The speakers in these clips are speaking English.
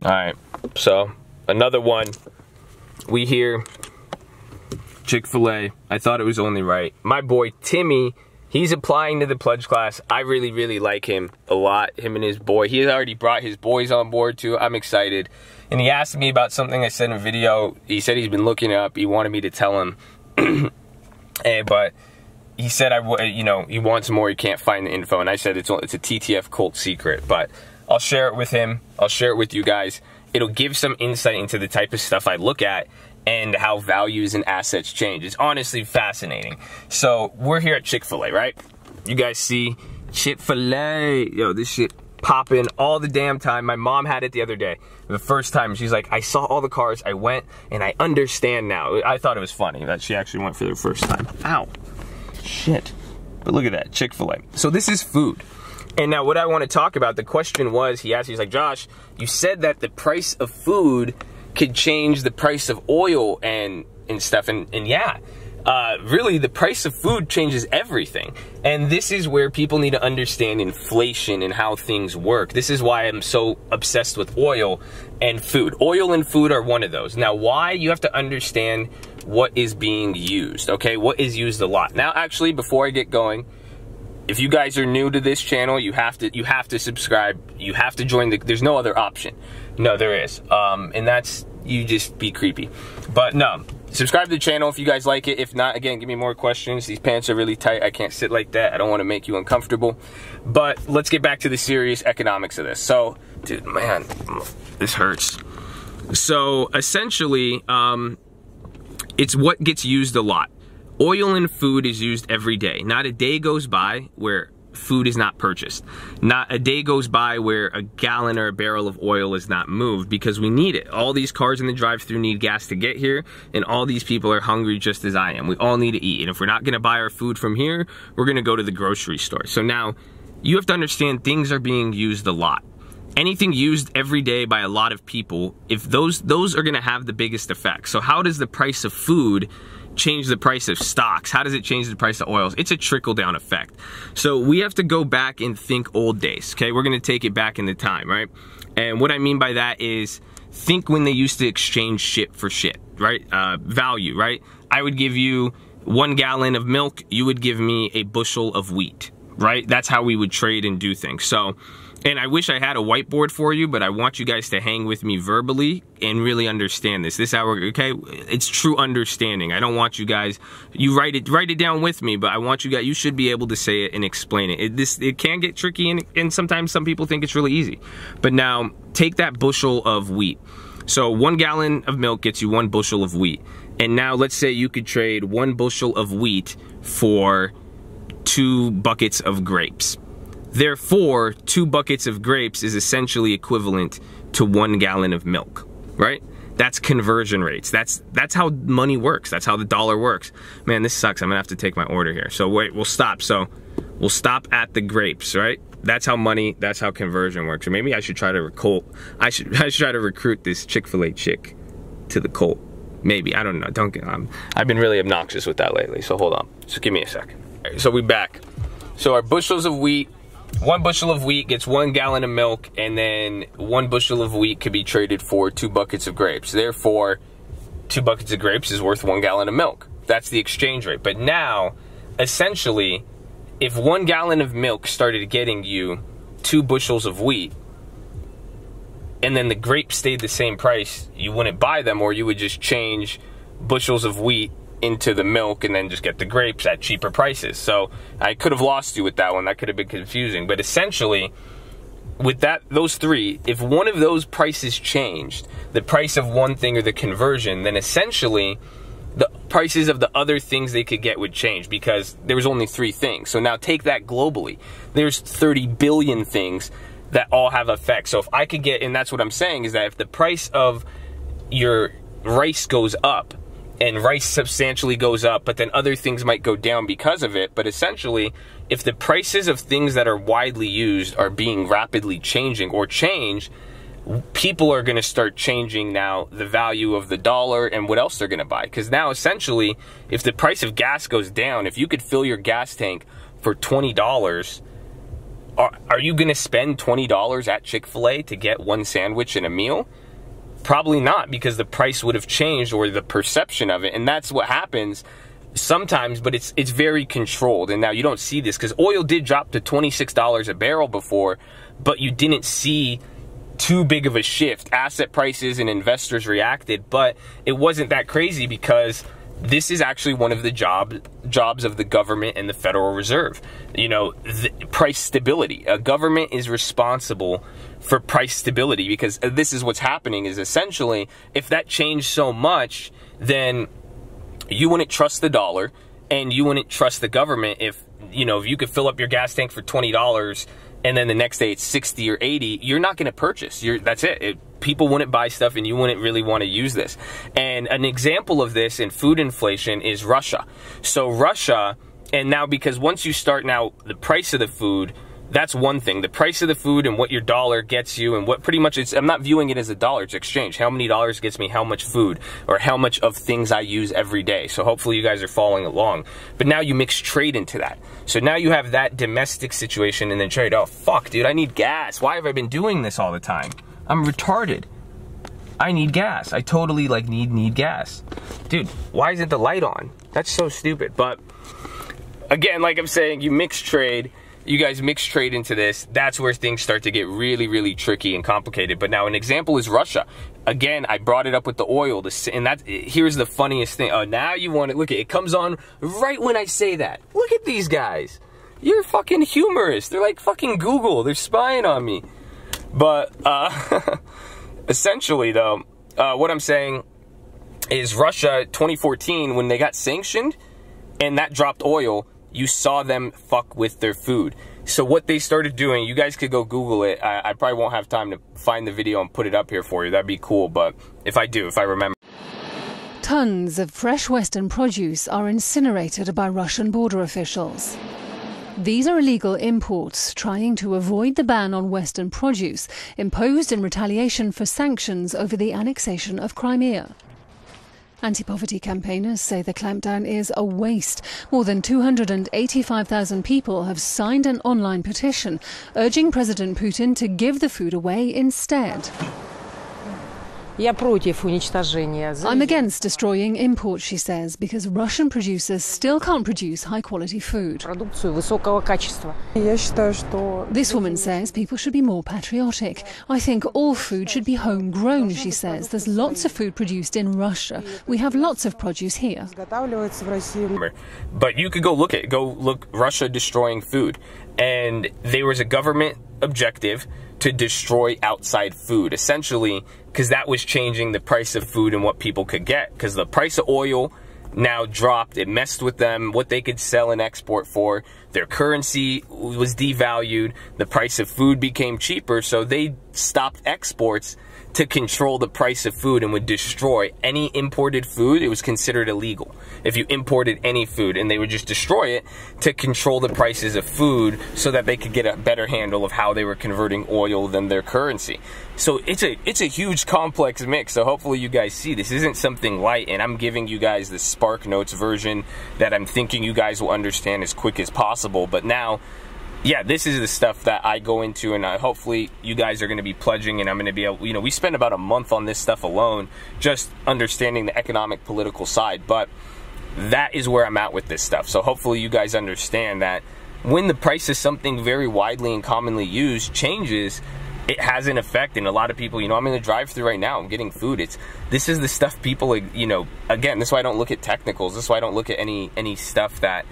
All right, so another one. We hear Chick-fil-A. I thought it was only right. My boy Timmy, he's applying to the pledge class. I really like him a lot. Him and his boy. He has already brought his boys on board too. I'm excited. And he asked me about something I said in a video. He said he's been looking it up. He wanted me to tell him. But he said he wants more. He can't find the info. And I said it's a TTF cult secret. But I'll share it with him. I'll share it with you guys. It'll give some insight into the type of stuff I look at and how values and assets change. It's honestly fascinating. So we're here at Chick-fil-A, right? You guys see Chick-fil-A. Yo, this shit popping all the damn time. My mom had it the other day. The first time, she's like, I saw all the cars, I went, and I understand now. I thought it was funny that she actually went for the first time. Ow. Shit. But look at that, Chick-fil-A. So this is food. And now what I want to talk about, the question was, he asked, he's like, Josh, you said that the price of food could change the price of oil and stuff. And yeah, really the price of food changes everything. And this is where people need to understand inflation and how things work. This is why I'm so obsessed with oil and food. Oil and food are one of those. Now, why? You have to understand what is being used, okay? What is used a lot. Now, actually, before I get going, if you guys are new to this channel, you have to subscribe. You have to join there's no other option. No, there is. And that's, you just be creepy. But no, subscribe to the channel if you guys like it. If not, again, give me more questions. These pants are really tight. I can't sit like that. I don't want to make you uncomfortable. But let's get back to the serious economics of this. So, dude, man, this hurts. So essentially, it's what gets used a lot. Oil and food is used every day. Not a day goes by where food is not purchased. Not a day goes by where a gallon or a barrel of oil is not moved, because we need it. All these cars in the drive-thru need gas to get here, and all these people are hungry just as I am. We all need to eat, and if we're not gonna buy our food from here, we're gonna go to the grocery store. So now, you have to understand things are being used a lot. Anything used every day by a lot of people, if those are gonna have the biggest effect. So how does the price of food change the price of stocks? How does it change the price of oils? It's a trickle-down effect. So we have to go back and think old days, okay? We're gonna take it back in the time, right? And what I mean by that is, think when they used to exchange shit for shit, right? Value, right? I would give you 1 gallon of milk, you would give me a bushel of wheat, right? That's how we would trade and do things. So, and I wish I had a whiteboard for you, but I want you guys to hang with me verbally and really understand this. This is how we're, okay? It's true understanding. I don't want you guys, you write it down with me, but I want you guys, you should be able to say it and explain it. It can get tricky, and sometimes some people think it's really easy. But now, take that bushel of wheat. So 1 gallon of milk gets you 1 bushel of wheat. And now let's say you could trade 1 bushel of wheat for 2 buckets of grapes. Therefore, 2 buckets of grapes is essentially equivalent to 1 gallon of milk, right? That's conversion rates. That's how money works. That's how the dollar works. Man, this sucks. I'm gonna have to take my order here. So wait, we'll stop. So we'll stop at the grapes, right? That's how money, that's how conversion works. Or maybe I should try to I should try to recruit this Chick-fil-A chick to the cult. Maybe, I don't know. I've been really obnoxious with that lately, so hold on. Just give me a second. All right, so we back. So our bushels of wheat, 1 bushel of wheat gets 1 gallon of milk, and then 1 bushel of wheat could be traded for 2 buckets of grapes. Therefore, 2 buckets of grapes is worth 1 gallon of milk. That's the exchange rate. But now, essentially, if 1 gallon of milk started getting you 2 bushels of wheat, and then the grapes stayed the same price, you wouldn't buy them, or you would just change bushels of wheat into the milk and then just get the grapes at cheaper prices. So I could have lost you with that one. That could have been confusing. But essentially, with those 3, if one of those prices changed, the price of one thing or the conversion, then essentially the prices of the other things they could get would change, because there was only 3 things. So now take that globally. There's 30 billion things that all have effects. So if I could get, and that's what I'm saying, is that if the price of your rice goes up, and rice substantially goes up, but then other things might go down because of it. But essentially, if the prices of things that are widely used are being rapidly changing or change, people are gonna start changing now the value of the dollar and what else they're gonna buy. Because now essentially, if the price of gas goes down, if you could fill your gas tank for $20, are you going to spend $20 at Chick-fil-A to get one sandwich and a meal? Probably not, because the price would have changed, or the perception of it. And that's what happens sometimes, but it's very controlled. And now you don't see this because oil did drop to $26 a barrel before, but you didn't see too big of a shift. Asset prices and investors reacted, but it wasn't that crazy because this is actually one of the jobs of the government and the Federal Reserve. You know, price stability. A government is responsible for price stability, because this is what's happening, is essentially if that changed so much, then you wouldn't trust the dollar and you wouldn't trust the government. If, you know, if you could fill up your gas tank for $20 and then the next day it's 60 or 80, you're not going to purchase. That's it. People wouldn't buy stuff and you wouldn't really want to use this. And an example of this in food inflation is Russia. So Russia, and now because once you start now the price of the food, that's one thing. The price of the food and what your dollar gets you, and what pretty much it's, I'm not viewing it as a dollar, it's exchange. How many dollars gets me how much food, or how much of things I use every day. So hopefully you guys are following along. But now you mix trade into that. So now you have that domestic situation and then trade. Oh, fuck, dude, I need gas. Why have I been doing this all the time? I'm retarded. I need gas. I totally like need gas. Dude, why isn't the light on? That's so stupid. But again, like I'm saying, you mix trade. You guys mix trade into this, that's where things start to get really, really tricky and complicated. But now an example is Russia. Again, I brought it up with the oil, and here's the funniest thing. Oh, now you want it. Look, it comes on right when I say that. Look at these guys. You're fucking humorous. They're like fucking Google. They're spying on me. But essentially, though, what I'm saying is Russia 2014, when they got sanctioned and that dropped oil, you saw them fuck with their food. So what they started doing, you guys could go Google it. I probably won't have time to find the video and put it up here for you. That'd be cool, but if I remember. Tons of fresh Western produce are incinerated by Russian border officials. These are illegal imports trying to avoid the ban on Western produce imposed in retaliation for sanctions over the annexation of Crimea. Anti-poverty campaigners say the clampdown is a waste. More than 285,000 people have signed an online petition urging President Putin to give the food away instead. I'm against destroying imports, she says, because Russian producers still can't produce high-quality food. This woman says people should be more patriotic. I think all food should be homegrown, she says. There's lots of food produced in Russia. We have lots of produce here. But you could go look Russia destroying food. And there was a government objective to destroy outside food, essentially, because that was changing the price of food and what people could get, because the price of oil now dropped. It messed with them, what they could sell and export for. Their currency was devalued. The price of food became cheaper, so they stopped exports to control the price of food and would destroy any imported food. It was considered illegal if you imported any food, and they would just destroy it to control the prices of food so that they could get a better handle of how they were converting oil than their currency. So it's a huge complex mix. So hopefully you guys see this isn't something light, and I'm giving you guys the Spark Notes version that I'm thinking you guys will understand as quick as possible. But now, yeah, this is the stuff that I go into, and hopefully you guys are going to be pledging, and I'm going to be able, you know, we spend about a month on this stuff alone, just understanding the economic, political side, but that is where I'm at with this stuff. So hopefully you guys understand that when the price of something very widely and commonly used changes, it has an effect. And a lot of people, you know, I'm in the drive-thru right now, I'm getting food. This is the stuff people, you know, again, this is why I don't look at technicals. This is why I don't look at any stuff that,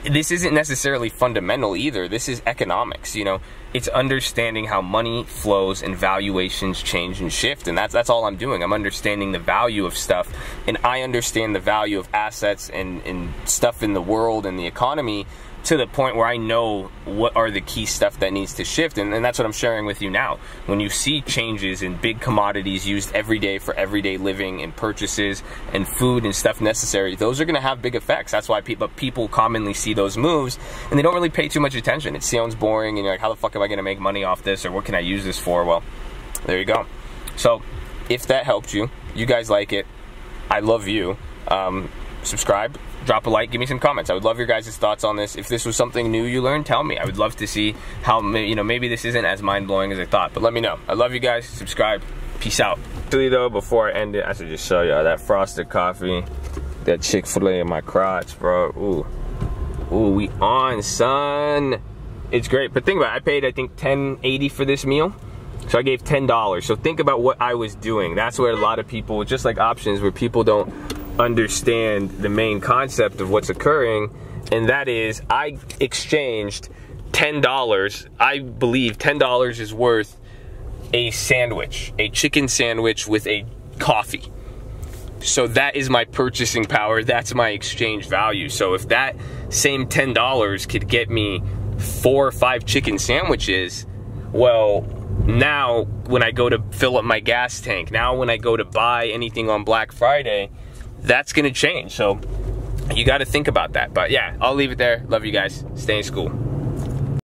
this isn't necessarily fundamental either. This is economics, you know. It's understanding how money flows and valuations change and shift, and that's all I'm doing. I'm understanding the value of stuff, and I understand the value of assets and stuff in the world and the economy to the point where I know what are the key stuff that needs to shift, and that's what I'm sharing with you now. When you see changes in big commodities used every day for everyday living and purchases and food and stuff necessary, those are going to have big effects. That's why people commonly see those moves and they don't really pay too much attention. It sounds boring and you're like, how the fuck am I going to make money off this, or what can I use this for? Well, there you go. So if that helped you, you guys like it, I love you. Subscribe, drop a like, give me some comments. I would love your guys' thoughts on this. If this was something new you learned, tell me. I would love to see how, you know, maybe this isn't as mind-blowing as I thought, but let me know. I love you guys. Subscribe. Peace out. Actually though, before I end it, I should just show y'all that frosted coffee, that Chick-fil-A in my crotch, bro. Ooh. Ooh, we on, son. It's great. But think about it, I paid, I think, $10.80 for this meal. So I gave $10. So think about what I was doing. That's where a lot of people, just like options, where people don't understand the main concept of what's occurring. And that is, I exchanged $10. I believe $10 is worth a sandwich, a chicken sandwich with a coffee. So that is my purchasing power. That's my exchange value. So if that same $10 could get me 4 or 5 chicken sandwiches, well, now when I go to fill up my gas tank, now when I go to buy anything on Black Friday, that's gonna change. So you gotta think about that. But yeah, I'll leave it there. Love you guys. Stay in school.